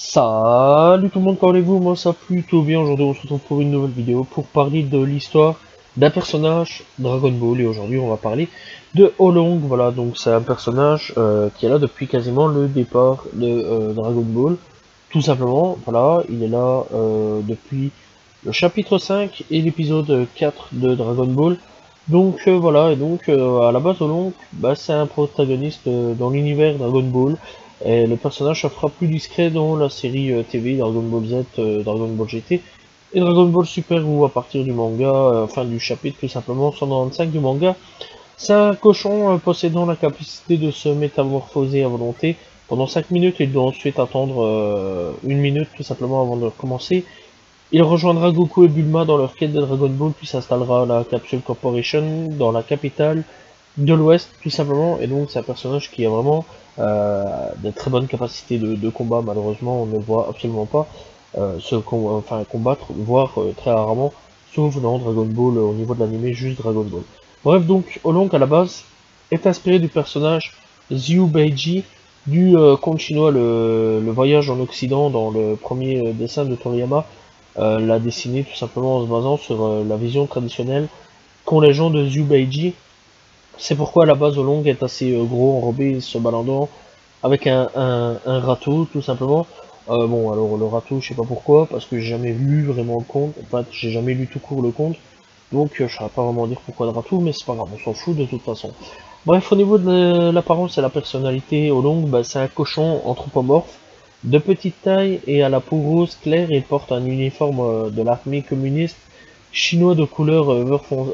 Salut tout le monde, comment allez-vous? Moi ça plutôt bien. Aujourd'hui on se retrouve pour une nouvelle vidéo pour parler de l'histoire d'un personnage Dragon Ball, et aujourd'hui on va parler de Oolong. Voilà, donc c'est un personnage qui est là depuis quasiment le départ de Dragon Ball, tout simplement. Voilà, il est là depuis le chapitre 5 et l'épisode 4 de Dragon Ball. Donc voilà, et donc à la base Oolong, bah, c'est un protagoniste dans l'univers Dragon Ball. Et le personnage se fera plus discret dans la série TV Dragon Ball Z, Dragon Ball GT et Dragon Ball Super, où à partir du manga, enfin du chapitre tout simplement 195 du manga, c'est un cochon possédant la capacité de se métamorphoser à volonté. Pendant 5 minutes, il doit ensuite attendre 1 minute tout simplement avant de recommencer. Il rejoindra Goku et Bulma dans leur quête de Dragon Ball, puis s'installera à la Capsule Corporation dans la capitale de l'Ouest, tout simplement. Et donc c'est un personnage qui a vraiment de très bonnes capacités de combat. Malheureusement, on ne le voit absolument pas combattre, voire très rarement, sauf dans Dragon Ball au niveau de l'anime, juste Dragon Ball. Bref, donc Oolong à la base est inspiré du personnage Xiu Beiji du conte chinois le Voyage en Occident, dans le premier dessin de Toriyama. L'a dessiné tout simplement en se basant sur la vision traditionnelle qu'ont les gens de Xiu Beiji. C'est pourquoi à la base Oolong est assez gros, enrobé, se baladant avec un râteau tout simplement. Bon, alors le râteau, je sais pas pourquoi, parce que j'ai jamais lu vraiment le conte. En fait, j'ai jamais lu tout court le conte, donc je saurais pas vraiment dire pourquoi le râteau, mais c'est pas grave, on s'en fout de toute façon. Bref, au niveau de l'apparence et la personnalité, Oolong, bah, c'est un cochon anthropomorphe de petite taille et à la peau rose claire. Il porte un uniforme de l'armée communiste chinois de couleur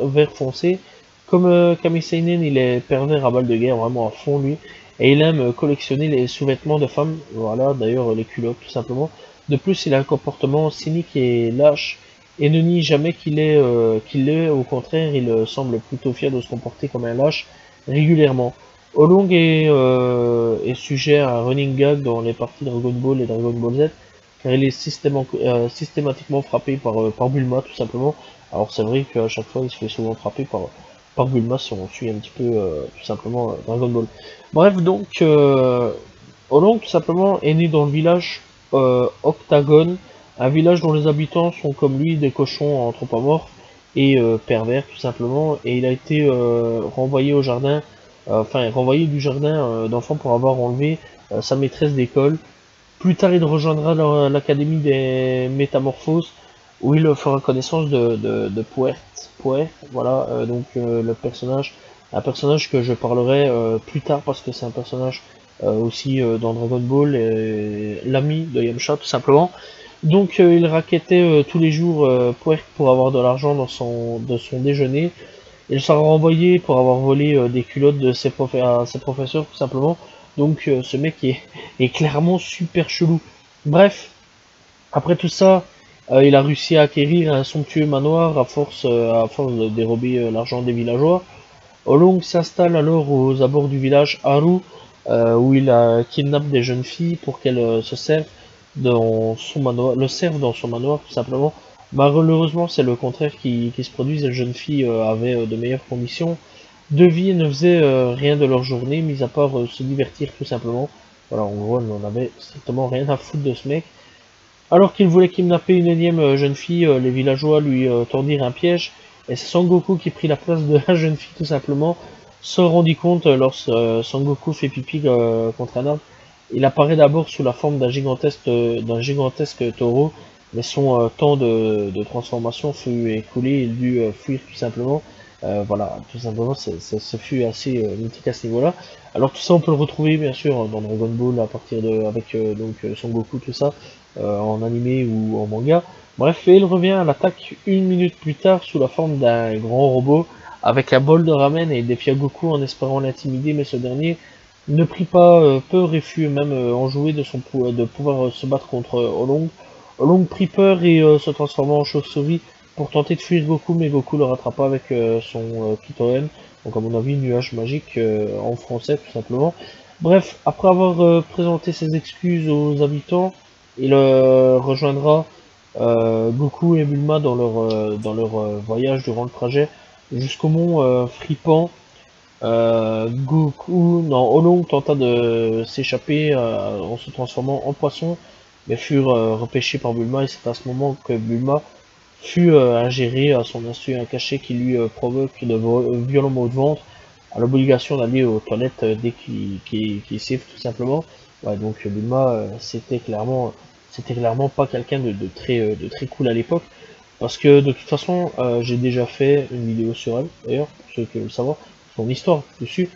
vert foncé. Comme Kami Seinen, il est pervers à balle de guerre, vraiment à fond lui, et il aime collectionner les sous-vêtements de femmes, voilà, d'ailleurs les culottes tout simplement. De plus, il a un comportement cynique et lâche, et ne nie jamais qu'il l'est, au contraire, il semble plutôt fier de se comporter comme un lâche régulièrement. Oolong est sujet à un running gag dans les parties Dragon Ball et Dragon Ball Z, car il est systématiquement frappé par Bulma, tout simplement. Alors c'est vrai qu'à chaque fois, il se fait souvent frapper par Bulma si on suit un petit peu, tout simplement, Dragon Ball. Bref, donc, Oolong, tout simplement, est né dans le village Octagone, un village dont les habitants sont comme lui des cochons anthropomorphes et pervers, tout simplement, et il a été renvoyé au jardin, renvoyé du jardin d'enfants pour avoir enlevé sa maîtresse d'école. Plus tard, il rejoindra l'académie des métamorphoses, où il fera connaissance de Puert, voilà, donc un personnage que je parlerai plus tard, parce que c'est un personnage aussi dans Dragon Ball, l'ami de Yamcha tout simplement. Donc il raquettait tous les jours Puert pour avoir de l'argent de son déjeuner. Il sera renvoyé pour avoir volé des culottes de à ses professeurs tout simplement. Donc ce mec est clairement super chelou. Bref, après tout ça, il a réussi à acquérir un somptueux manoir à force de dérober l'argent des villageois. Oolong s'installe alors aux abords du village Haru, où il kidnappe des jeunes filles pour qu'elles se servent dans son manoir, le servent dans son manoir tout simplement. Malheureusement, c'est le contraire qui se produit. Les jeunes filles avaient de meilleures conditions de vie et ne faisaient rien de leur journée, mis à part se divertir tout simplement. Voilà, en gros, elle n'en avait strictement rien à foutre de ce mec. Alors qu'il voulait kidnapper une énième jeune fille, les villageois lui tendirent un piège, et c'est Son Goku qui prit la place de la jeune fille tout simplement. Se rendit compte lorsque Son Goku fait pipi contre un arbre. Il apparaît d'abord sous la forme d'un gigantesque taureau, mais son temps de transformation fut écoulé, il dut fuir tout simplement. Voilà, tout simplement, ce fut assez mythique à ce niveau-là. Alors tout ça, on peut le retrouver bien sûr dans Dragon Ball à partir de avec Son Goku, tout ça, en animé ou en manga. Bref, et il revient à l'attaque 1 minute plus tard sous la forme d'un grand robot avec un bol de ramen, et il défia Goku en espérant l'intimider, mais ce dernier ne prit pas peur et fut même enjoué de pouvoir se battre contre Oolong. Oolong prit peur et se transforma en chauve-souris pour tenter de fuir Goku, mais Goku le rattrapa avec son Kitoen, donc à mon avis nuage magique en français tout simplement. Bref, après avoir présenté ses excuses aux habitants, il rejoindra Goku et Bulma dans leur voyage durant le trajet jusqu'au mont Fripan. Oolong tenta de s'échapper en se transformant en poisson, mais furent repêchés par Bulma, et c'est à ce moment que Bulma fut ingéré à son insu un cachet qui lui provoque de violents maux de ventre, à l'obligation d'aller aux toilettes dès qu'il siffle tout simplement. Ouais, donc Bulma, c'était clairement pas quelqu'un de très cool à l'époque, parce que de toute façon, j'ai déjà fait une vidéo sur elle, d'ailleurs, pour ceux qui veulent savoir, son histoire dessus.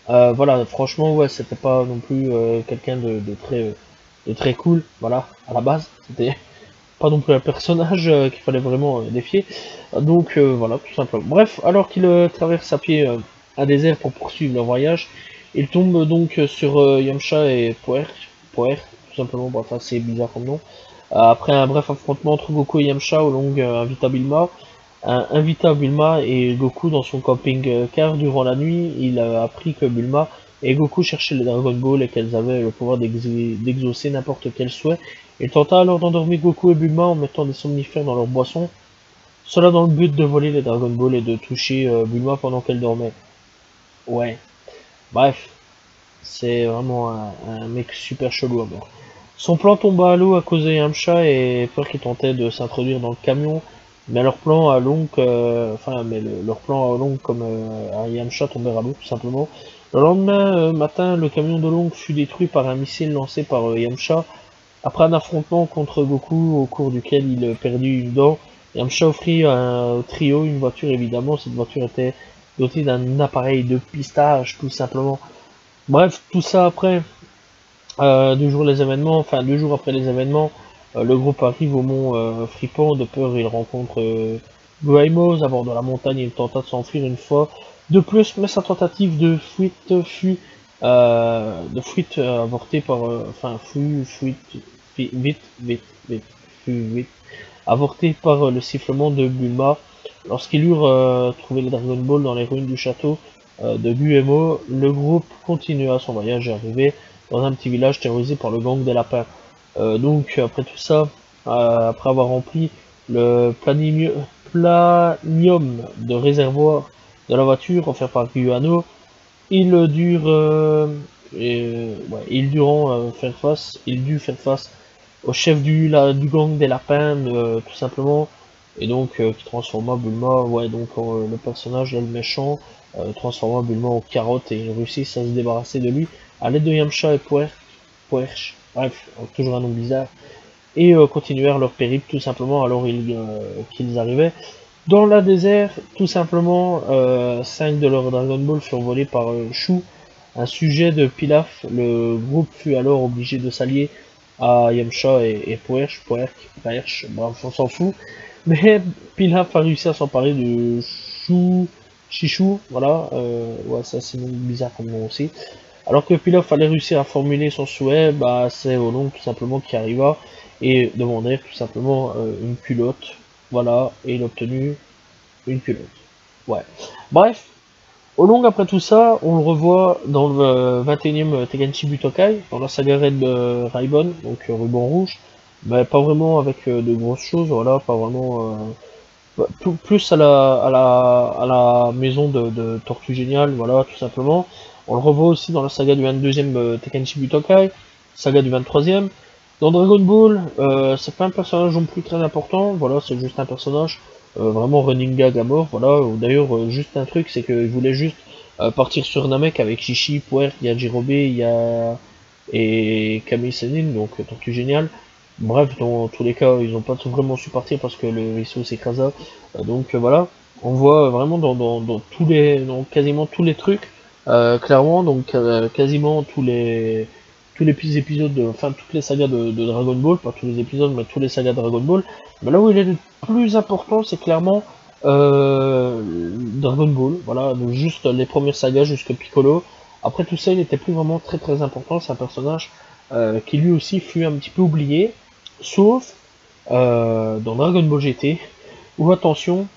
Voilà, franchement, ouais, c'était pas non plus quelqu'un de très cool, voilà, à la base, c'était pas non plus un personnage qu'il fallait vraiment défier. Donc voilà, tout simplement. Bref, alors qu'il traverse à pied un désert pour poursuivre leur voyage, il tombe donc sur Yamcha et Poer, tout simplement, bon, enfin c'est bizarre comme nom. Après un bref affrontement entre Goku et Yamcha, Oolong invita Bulma et Goku dans son camping-car durant la nuit. Il a appris que Bulma et Goku cherchaient les Dragon Ball et qu'elles avaient le pouvoir d'exaucer n'importe quel souhait. Il tenta alors d'endormir Goku et Bulma en mettant des somnifères dans leur boisson, cela dans le but de voler les Dragon Ball et de toucher Bulma pendant qu'elle dormait. Ouais, bref, c'est vraiment un mec super chelou à mort. Son plan tomba à l'eau à cause de Yamcha et peur qu'il tentait de s'introduire dans le camion, mais leur plan à long, leur plan à long comme à Yamcha tombèrent à l'eau tout simplement. Le lendemain matin, le camion de Long fut détruit par un missile lancé par Yamcha. Après un affrontement contre Goku au cours duquel il perdit une dent, Yamcha offrit au trio une voiture. Évidemment, cette voiture était dotée d'un appareil de pistage tout simplement. Bref, tout ça après. 2 jours après les événements, le groupe arrive au mont Fripon. De peur, il rencontre Goemon à bord de la montagne. Il tenta de s'enfuir une fois de plus, mais sa tentative de fuite fut avortée par, avortée par le sifflement de Bulma. Lorsqu'ils eurent trouvé les Dragon Ball dans les ruines du château de Guemo, le groupe continua son voyage et arrivait dans un petit village terrorisé par le gang des lapins. Donc après tout ça, après avoir rempli le planium de réservoir de la voiture offert par Guano, ils dut faire face au chef du gang des lapins, tout simplement, et donc qui transforma Bulma, ouais, donc le personnage, le méchant, transforma Bulma en carotte, et il réussit à se débarrasser de lui à l'aide de Yamcha et Puerch, bref, toujours un nom bizarre, et continuèrent leur périple tout simplement alors qu'ils arrivaient dans la désert. Tout simplement, 5 de leurs Dragon Ball furent volés par Shu, un sujet de Pilaf. Le groupe fut alors obligé de s'allier à Yamcha et Puerch, bref, on s'en fout. Mais Pilaf a réussi à s'emparer de Chishu, voilà, ouais, ça c'est bizarre comme nom aussi. Alors que Pilaf allait réussir à formuler son souhait, bah c'est Oolong tout simplement qui arriva et demandait tout simplement une culotte, voilà, et il a obtenu une culotte. Ouais. Bref, Oolong après tout ça, on le revoit dans le 21e Tenkaichi Butokai, dans la saga Red Ribbon, donc ruban rouge, mais pas vraiment avec de grosses choses, voilà, pas vraiment plus à la maison de Tortue Géniale, voilà, tout simplement. On le revoit aussi dans la saga du 22e Tenkaichi Butokai, saga du 23e. Dans Dragon Ball, c'est pas un personnage non plus très important, voilà, c'est juste un personnage vraiment running gag à mort, voilà. D'ailleurs, juste un truc, c'est que je voulais juste partir sur Namek avec Chichi, Puer, Yajirobe, et Kami Sennin, donc Tortue Géniale. Bref, dans tous les cas, ils n'ont pas vraiment su partir parce que le vaisseau s'écrasa. Donc voilà, on voit vraiment dans quasiment tous les trucs, clairement, donc quasiment tous les petits épisodes, enfin toutes les sagas de Dragon Ball, pas tous les épisodes, mais tous les sagas de Dragon Ball. Mais là où il est le plus important, c'est clairement Dragon Ball, voilà, donc juste les premières sagas jusque Piccolo. Après tout ça, il n'était plus vraiment très important, c'est un personnage qui lui aussi fut un petit peu oublié, sauf dans Dragon Ball GT, où attention,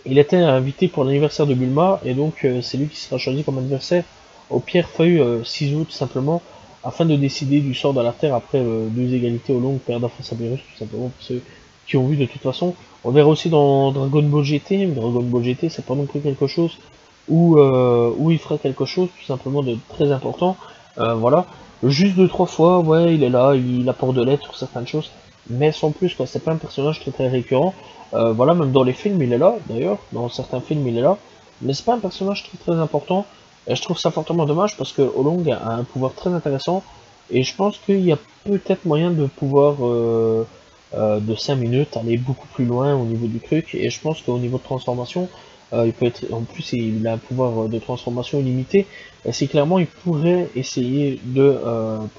il était invité pour l'anniversaire de Bulma, et donc c'est lui qui sera choisi comme adversaire au pierre feuille ciseaux tout simplement, afin de décider du sort de la Terre après 2 égalités au long, perdant face à Beerus, tout simplement pour ceux qui ont vu de toute façon. On verra aussi dans Dragon Ball GT, mais Dragon Ball GT c'est pas non plus quelque chose où il fera quelque chose tout simplement de très important. Voilà, juste 2-3 fois, ouais, il est là, il apporte de l'aide sur certaines choses, mais sans plus, quoi. C'est pas un personnage très récurrent. Voilà, même dans les films, il est là, d'ailleurs, dans certains films, il est là, mais c'est pas un personnage très important, et je trouve ça fortement dommage parce que Olong a un pouvoir très intéressant, et je pense qu'il y a peut-être moyen de pouvoir, de 5 minutes, aller beaucoup plus loin au niveau du truc, et je pense qu'au niveau de transformation, il peut être, en plus, il a un pouvoir de transformation illimité, et c'est clairement, il pourrait essayer de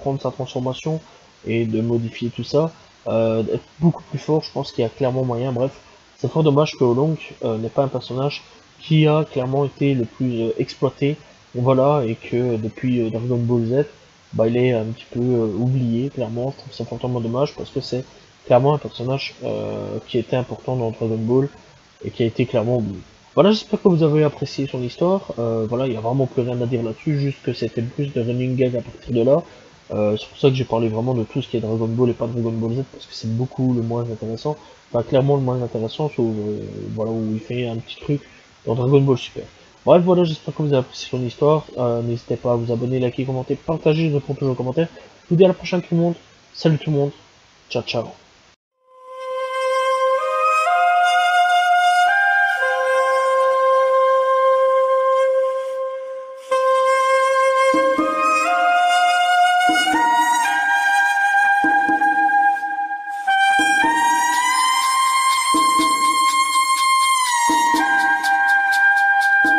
prendre sa transformation et de modifier tout ça, d'être beaucoup plus fort, je pense qu'il y a clairement moyen, bref, c'est fort dommage que Olong n'est pas un personnage qui a clairement été le plus exploité, voilà, et que depuis Dragon Ball Z, bah, il est un petit peu oublié, clairement, je trouve ça fortement dommage, parce que c'est clairement un personnage qui était important dans Dragon Ball, et qui a été clairement oublié. Voilà, j'espère que vous avez apprécié son histoire. Voilà, il n'y a vraiment plus rien à dire là-dessus, juste que c'était plus de running gag à partir de là. C'est pour ça que j'ai parlé vraiment de tout ce qui est Dragon Ball et pas Dragon Ball Z, parce que c'est beaucoup le moins intéressant. Enfin, clairement le moins intéressant, sauf voilà, où il fait un petit truc dans Dragon Ball Super. Bref, voilà, j'espère que vous avez apprécié son histoire. N'hésitez pas à vous abonner, liker, commenter, partager, je réponds toujours aux commentaires. Je vous dis à la prochaine tout le monde. Salut tout le monde. Ciao, ciao.